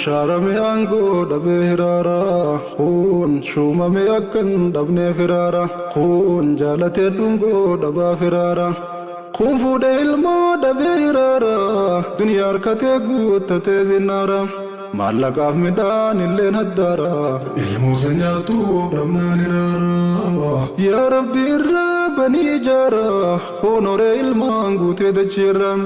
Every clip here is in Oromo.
شارمي أنقو دبهرارا خون شوممي أكن دبني فرارا خون جالتي دنقو دبا فرارا خون فود علمو دبهرارا دنيا ركتي قوت تتزنارا معلقاف ميدان اللي نهدارا الموزنياتو دمنا نرارا يا ربي الرابني جارا خونور علمان قوتي دجيرا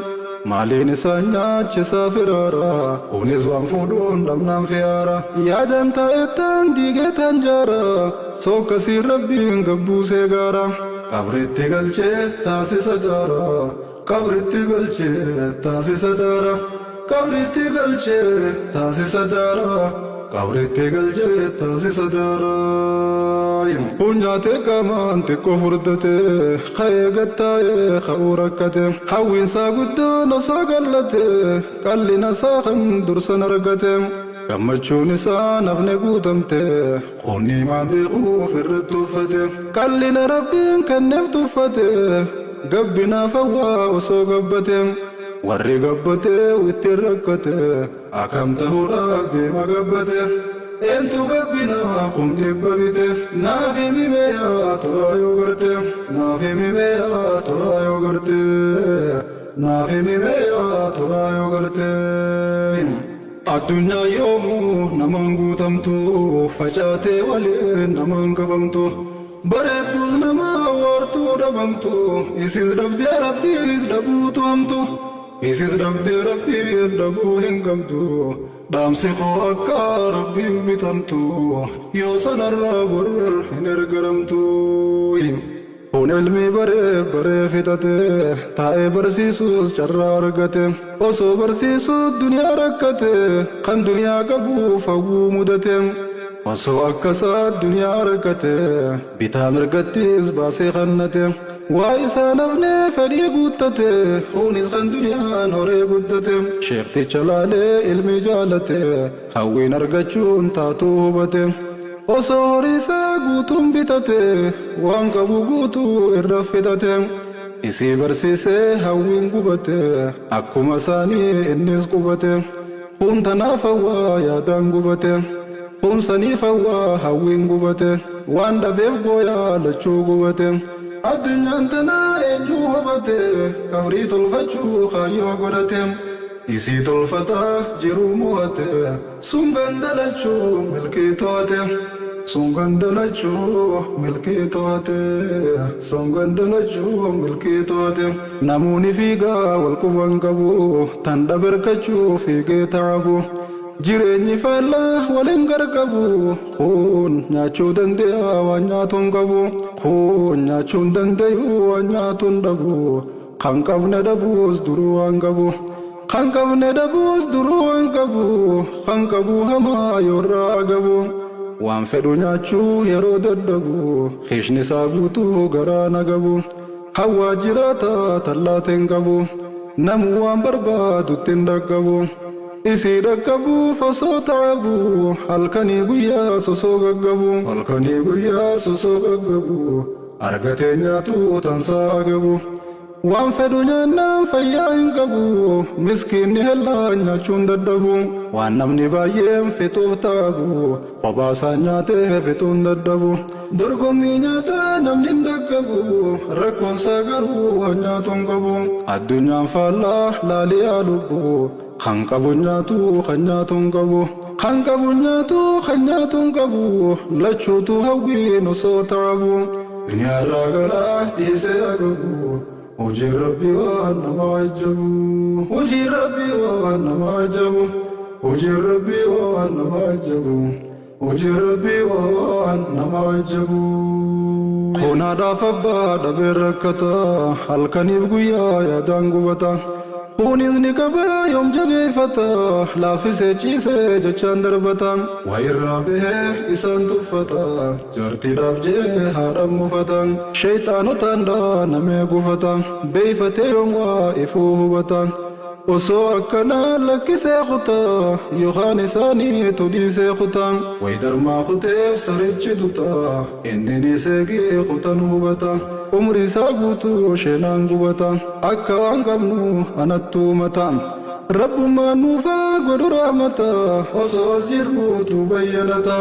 مالين سانيا چسا فرارا ونزوان فودون دمنا فيارا يا جنتا اتان ديگه تنجارا سو کسی ربين قبو سيگارا قبرتي گلچه تاسي سجارا قبرتي گلچه تاسي سدارا قبرتي گلچه تاسي سدارا قبرتي گلچه تاسي سدارا بنياتي كمان تكو فردتي خيغتاي خوركتي حوين ساقدو نساقلتي قالي نساخن درسن رقتي قمتشوني سانفني قوتمتي خوني ما بيقو في الرتوفتي قالي نربين كنفتوفتي قبنا فوا وسو قبتي warri gabbate witti rakkate akamtahu dhabde magabbate entu gabbina kun dhibba bite naafi mimeya tura yoo garte naafi mimeya tura yoo garte naafi mimeya tura yoo garte addunyaa yoomuu namaan guutamtu facaatee waliin namaan qabamtu bareeddus nama waartuu dhabamtu isis dhabdee rabbiis dhabuutu hamtu isis dhabdee rabbiis dhabuu hin qabdu dhaamsi koo akka rabbiin bitamtu yoo sanarraa bor hin ergaramtu kun ilmi baree fitate taa'ee barsiisuus carraa argate osoo barsiisuu duniyaa rakkate kan duniyaa qabuuf hawwuu mudate osoo akkasaa duniyaa rakkate bitaa mirgattis baasee kannate waa isaa nafnee fedhii guuttate kunis kan duniyaan horee guddate sheekticha laalee ilmi jaalate hawwiin argachuun taatuu hubate osoo horiisaa guutuun bitate waan qabu guutuu irra fitate isii barsiisee hawwiin gubate akkuma isaanii innis qubate kun tanaaf hawwaa yaadaan gubate kun saniif hawwaa hawwiin gubate waan dhabeef gooyaa lachuu gubate addunyaan tanaa eenyuu hubate qabrii tolfachuu kaayyoo godhate isii tolfataa jiruu mo'ate sun gandalachuu milkii to'ate sun gandalachuu milkii to'ate sun gandalachuu milkii to'ate namoonni fiigaa wal quban qabu tan dhaberkachuu fiigee taabu jireenyi faallaa waliin gargabu kun nyaachuu dande'a waan nyaatuun qabu kun nyaachuun dande'u waan nyaatuun dhabu kan qabne dhabuus duruu waan qabu kan qabne dhabuus duruu waan qabu kan qabu hamaa yoorraa agabu waan fedhu nyaachuu yeroo dadhabu keeshni isaa guutuu garaa nagabu hawwaa jiraata tallaateen qabu namu waan barbaadutti hin dhaggabu isii dhaggabuuf osoo taabu halkanii guyyaa sosoo gaggabu halkanii guyyaa sosoo gaggabu argatee nyaatuu tansaa agabu waan fedhu nyaannaan fayyaa hin qabu miskiinni hellaa nyaachuun dadhabu waan namni baay'een fixuuf taabu qobaasaa nyaatee fixuun dadhabu dorgommii nyaataa namni hin dhaggabu rakkoonsaa garuu waan nyaatuun qabu addunyaan faallaa laaliyaa lubbu kan qabu nyaatu kan nyaatuun qabu kan qabu nyaatu kan nyaatuun qabu lachuutu hawwiin osoo taabu dunyaarraa galaa dhiisee agabu hojii rabbii waan nama ajabu hojii rabbii waan nama ajabu hojii rabbii waan nama ajabu hojii rabbii waan nama ajabu kunaadhaaf abbaa dhabee rakkata halkaniif guyyaa yaadaan gubata kunis ni qaba yoom jabeeffata laaffisee ciisee jechaan darbata waa irraa bahee isaan tuffata jaartiidhaaf jee haadhaan mufata sheeyxaanotaan dhaanamee gufata beeyfatee yoom waa ifuu hubata osoo akkanaa lakkisee kuta yookaan isaanii tudhiisee kuta way darmaa kuteef sarichi tuta inni ni seegee kutan hubata umri isaa guutuu sheenaan gubata akka waan qabnu anattuu mata Rabbummaan nuufaa godhu rahmata osoo as jirruutu bayyanata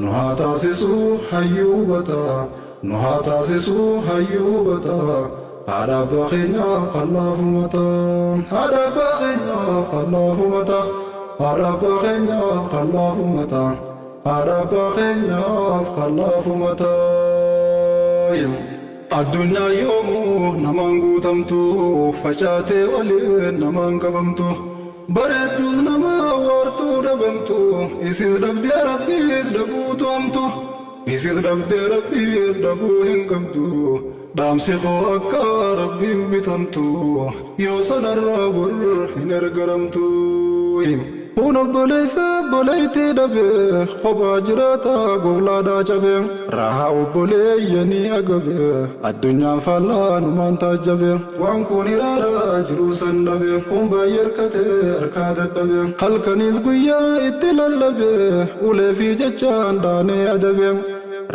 nu haa taasisuu hayyuu hubata nu haa taasisuu hayyuu hubata haadha abbaa keenyaaf hallaafumata haadha abbaa keenyaaf hallaafumata haadha abbaa keenyaaf hallaafumata haadha abbaa keenyaaf hallaafumata. Addunyaa yoomuu namaan guutamtu facaatee waliin namaan qabamtu bareedduus nama waartuu dhabamtu isis dhabdee rabbiis dhabuutu hamtu isis dhabdee rabbiis dhabuu hin qabdu dhaamsi koo akka rabbiin bitamtu yoo sanarraa bor hin ergaramtu. Kun obboleessa obboleettii dhabe kophaa jiraata goblaadhaa cabe raahaa obboleeyyanii agabe addunyaan faallaanumaan taajjabe waan kun iraaraa jiruu san dhabe kun baay'ee hirkate harkaa dadhabe halkaniif guyyaa itti lallabe ulee fi jechaan daanee adabe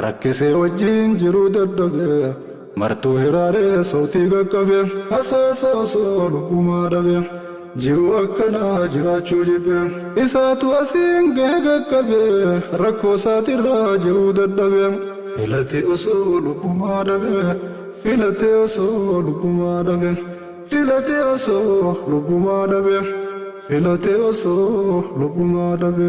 rakkisee wajjin jiruu dadhabe martuu hiraaree sootii qaqqabe hasaasa osoo lubbumaa dhabe. Jiru akkanaa jiraachuu jibbe isaatu asiin gahee qaqqabe rakkoo isaatirraa jiruu dadhabe filatee osoo lubbumaa dhabe filatee osoo lubbumaa dhabe filatee osoo lubbumaa dhabe filatee osoo lubbumaa dhabe.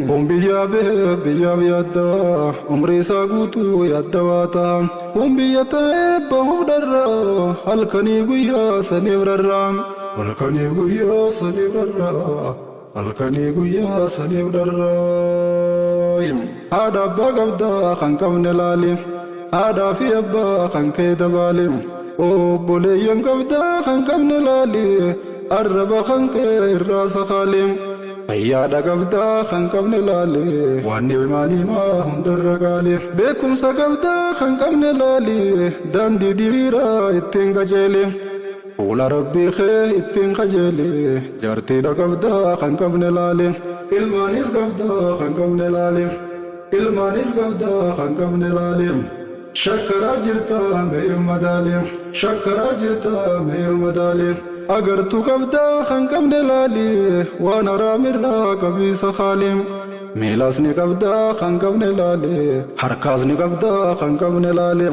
Kun biyyaa bahee biyyaaf yaaddaa umrii isaa guutuu yaaddawaa ta'a kun biyya ta'ee bahuuf dharraa halkanii guyyaa saniif rarraa. Halkanii guyyaa saniif dharraa halkanii guyyaa saniif dharraa. Haadha abbaa qabdaa kan qabne laali haadhaa fi abbaa kan kee dabaali obboleeyyan qabdaa kan qabne laali arraba kan kee irraa sakaali fayyaadha qabdaa kan qabne laali waan ilmaanimaa hundarra gaali beekumsa qabdaa kan qabne laali daandii diriiraa ittiin qajeeli. Fuula rabbii kee ittiin qajeele jaartiidha qabdaa kan qabne laale ilmaanis qabdaa kan qabne laale ilmaanis qabdaa kan qabne laale shakkaraa jirtaa mee madaale shakkaraa jirtaa mee madaale agartuu qabdaa kan qabne laale waan haraamirraa qabiisa haale miilas ni qabdaa kan qabne laale harkaas ni qabdaa kan qabne laale.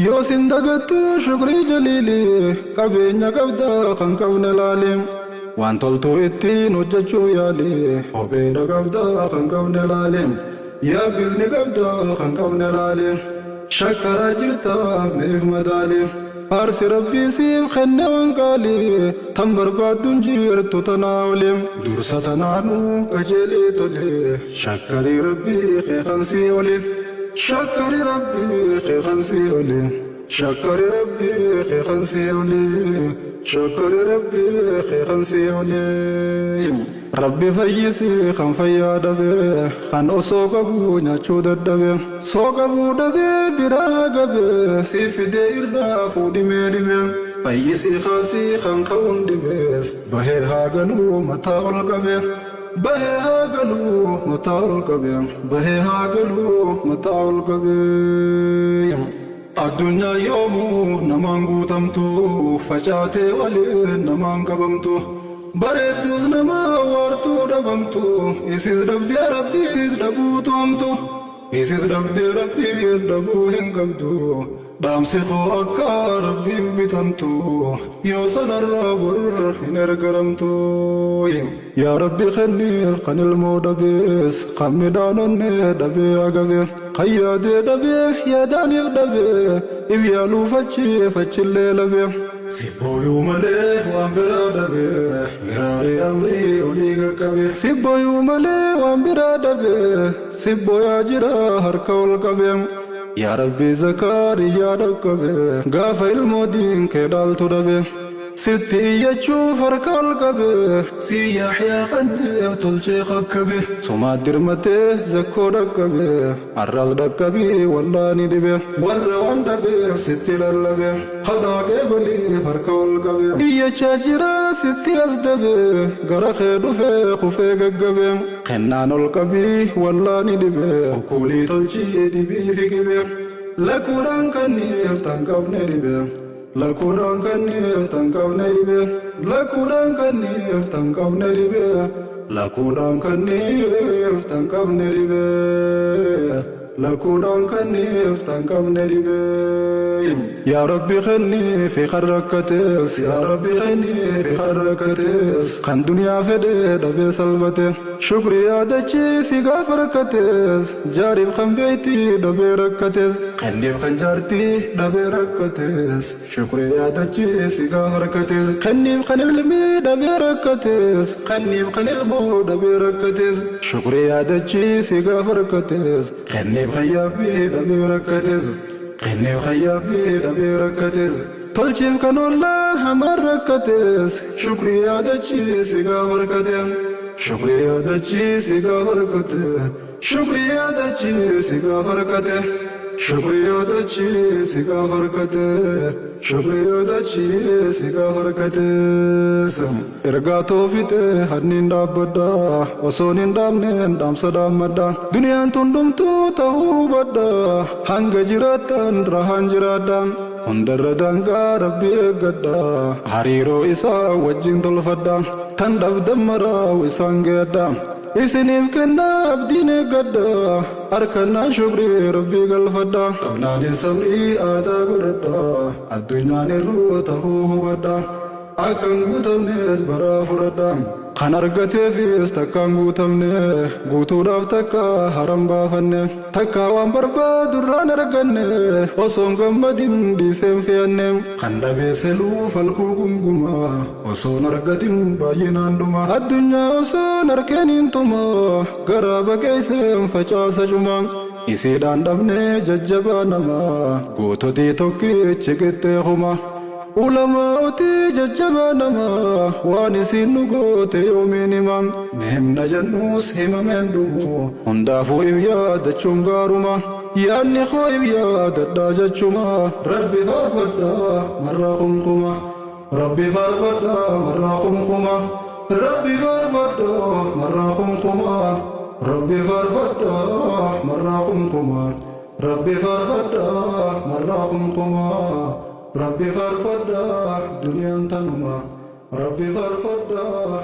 Yoo sin dagattu shukrii jaliili qabeenya qabdaa kan qabne laale waan toltuu ittiin hojjechuu yaale kopheedha qabdaa kan qabne laale yaabbiisni qabdaa kan qabne laale shakkaraa jirtaa meef madaale aarsi rabbii siif kenne waan qaali tan barbaadduun jirtu tanaa ole dursa tanaanuu qajeelee tole shakkarii rabbii keekansii ole. Shakkari rabbii keekansii ole shakkari rabbii keekansii ole shakkari rabbii keekansii ole. Rabbi fayyisi kan fayyaa dhabe kan osoo qabu nyaachuu dadhabe soo qabuu dhabe biraa gabe si fidee irraa fuudhimee dhibe fayyisi kaasii kan ka'uun dhibees bahee haa galuu mataa ol qabe. Bahee haa galuu mataa ol qabe bahee haa galuu mataa ol qabe. Addunyaa yoomuu namaan guutamtu facaatee waliin namaan qabamtu bareedduus nama waartuu dhabamtu isis dhabdee rabbiis dhabuutu hamtu isis dhabdee rabbiis dhabuu hin qabdu dhaamsi koo akka rabbiin bitamtu yoo sanarraa bor hin ergaramtu. Yaa Rabbi kenniif kan ilmoo dhabees kan midhaan onnee dhabee agabe kan yaadee dhabee yaadaaniif dhabee if yaaluu fachillee labe sibbooyuu malee waan biraa dhabee miraarii amrii olii qaqqabe sibbooyuu malee waan biraa dhabee sibbooyaa jira harka ol qabe. Yaa Rabbi Zakariyaa dhaqqabe gaafa ilmoo diinkee dhaaltu dhabe sitti iyyachuuf harka ol qabe si Yahyaa qanneef tolchee qakkabe sumaat dirmatee zakkoo dhaqqabe arras dhaqqabii wallaani dhibe warra waan dhabeef sitti lallabe kadhaaqee baliif harka ol qabe iyyachaa jira sitti as dabe gara kee dhufee kufee gaggabe kennaan ol qabii wallaani dhibe ukkulii tolchii dhibii fiqibe lakuudhaan kanniif tan qabne dhibe lakuudhaan kanniif tan qabne dhibe lakuudhaan kanniif tan qabne dhibee lakuudhaan kanniif tan qabne dhibee lakuudhaan kanniif tan qabne dhibee yaa rabbi kenniif kan rakkatees yaa rabbi kenniif kan rakkatees kan duniyaa fedhee dhabee salphate shukrii yaadachiisi gaafa rakkatees jaariif kan beeytii dhabee rakkatees kenniif kan jaartii dhabee rakkatees shukrii yaadachiisi gaafa rakkatees kenniif kan ilmii dhabee rakkatees kenniif kan ilmoo dhabee rakkatees shukrii yaadachiisi gaafa rakkatees kenniif kan yaabbii dhabee rakkatees kenniif kan yaabbii dhabee rakkatees tolchiif kan ollaa hamaan rakkatees shukrii yaadachiisi gaafa rakkatees shukrii yaadachiisi gaafa rakkatees shukrii yaadachiisi gaafa rakkatees shukrii yaadachiisi gaafa rakkatees shukrii yaadachiisi gaafa rakkatees ergaa toofite hanniin dhaabbadha osoon hin dhaabneen dhaamsa dhaammadha duniyaan tun dhumtuu ta'uu hubadha hanga jiraattan rahaan jiraadha hundarra daangaa rabbi eeggadha hariiroo isaa wajjin tolfadha tan dhabdan maraa isaan geedha isiniif kenna abdiin eeggadha harkannaan shukrii rabbii galfadha dhabnaanin sabrii aadaa godhadha addunyaan irruu ta'uu hubadha akkan guutamnes baraa fudhadha kan argateefis takkaan guutamne guutuudhaaf takka haram baafanne takka waan barbaadurraan arganne osoon gammadin dhiiseen fe'anne kan dhabeesseluu falkuu gunguma osoon argatin baay'inaan dhuma addunyaa osoon arkeen tuma garaa baqeesseen facaasa cuma isiidhaan dhabne jajjabaa nama goototii tokkichi qixxee kuma ulamaa'oti jajjabaa nama waan isin nu goote yoomiin himam himna jennuus himameen dhumu hundaafuu if yaadachuun gaaruma yaadni koo if yaadadhaa jechuma rabbi faarfadhaa marraa kumkuma rabbi faarfadhaa marraa kumkuma rabbi faarfadhaa marraa kumkuma rabbi faarfadhaa marraa kumkuma rabbi faarfadhaa marraa kumkuma rabbi faarfadhaa duniyaan tanuma rabbi faarfadhaa